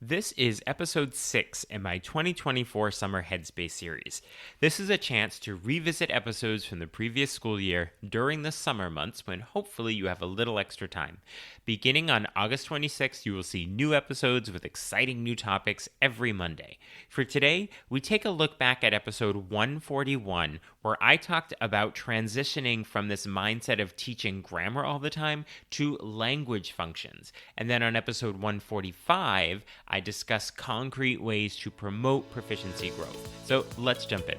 This is episode 6 in my 2024 Summer Headspace series. This is a chance to revisit episodes from the previous school year during the summer months when hopefully you have a little extra time. Beginning on August 26th, you will see new episodes with exciting new topics every Monday. For today, we take a look back at episode 141, where I talked about transitioning from this mindset of teaching grammar all the time to language functions. And then on episode 145, I discuss concrete ways to promote proficiency growth. So let's jump in.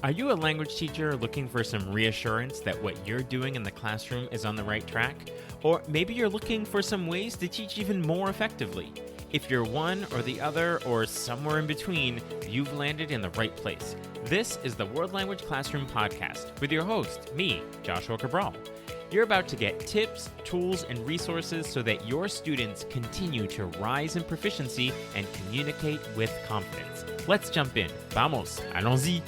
Are you a language teacher looking for some reassurance that what you're doing in the classroom is on the right track? Or maybe you're looking for some ways to teach even more effectively. If you're one or the other or somewhere in between, you've landed in the right place. This is the World Language Classroom Podcast with your host, me, Joshua Cabral. You're about to get tips, tools, and resources so that your students continue to rise in proficiency and communicate with confidence. Let's jump in. Vamos, allons-y.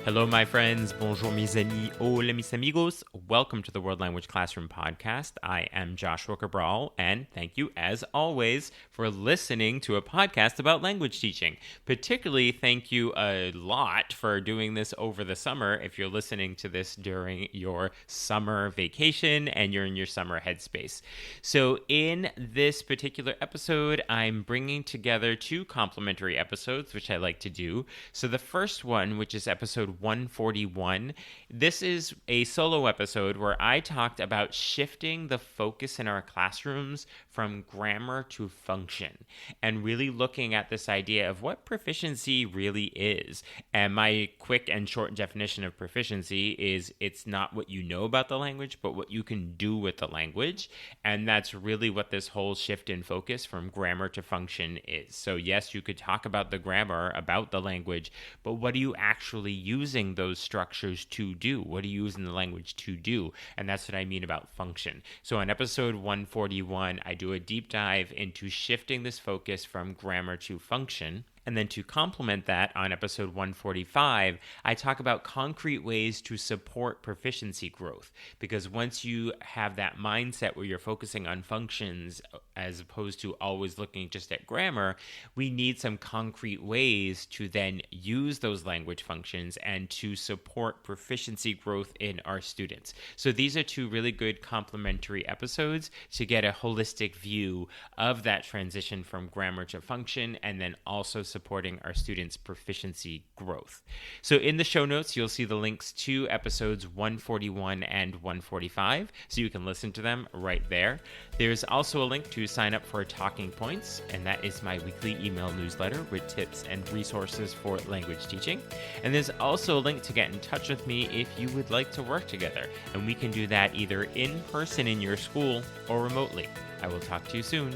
Hello, my friends. Bonjour, mes amis. Hola, mis amigos. Welcome to the World Language Classroom Podcast. I am Joshua Cabral, and thank you, as always, for listening to a podcast about language teaching. Particularly, thank you a lot for doing this over the summer if you're listening to this during your summer vacation and you're in your summer headspace. So in this particular episode, I'm bringing together two complementary episodes, which I like to do. So the first one, which is episode 141. This is a solo episode where I talked about shifting the focus in our classrooms from grammar to function and really looking at this idea of what proficiency really is. And my quick and short definition of proficiency is it's not what you know about the language, but what you can do with the language. And that's really what this whole shift in focus from grammar to function is. So yes, you could talk about the grammar, about the language, but what are you actually using those structures to do? What are you using the language to do? And that's what I mean about function. So on episode 141, I do a deep dive into shifting this focus from grammar to function. And then to complement that, on episode 145, I talk about concrete ways to support proficiency growth. Because once you have that mindset where you're focusing on functions as opposed to always looking just at grammar, we need some concrete ways to then use those language functions and to support proficiency growth in our students. So these are two really good complementary episodes to get a holistic view of that transition from grammar to function, and then also supporting our students' proficiency growth. So in the show notes, you'll see the links to episodes 141 and 145, so you can listen to them right there. There's also a link to sign up for Talking Points, and that is my weekly email newsletter with tips and resources for language teaching. And there's also a link to get in touch with me if you would like to work together, and we can do that either in person in your school or remotely. I will talk to you soon.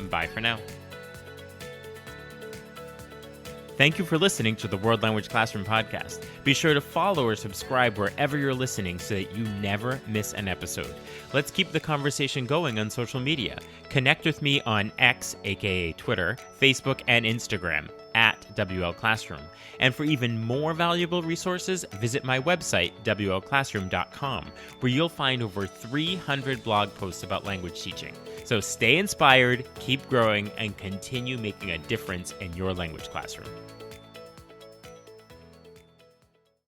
Bye for now. Thank you for listening to the World Language Classroom Podcast. Be sure to follow or subscribe wherever you're listening so that you never miss an episode. Let's keep the conversation going on social media. Connect with me on X, aka Twitter, Facebook, and Instagram at WL Classroom. And for even more valuable resources, visit my website, WLClassroom.com, where you'll find over 300 blog posts about language teaching. So stay inspired, keep growing, and continue making a difference in your language classroom.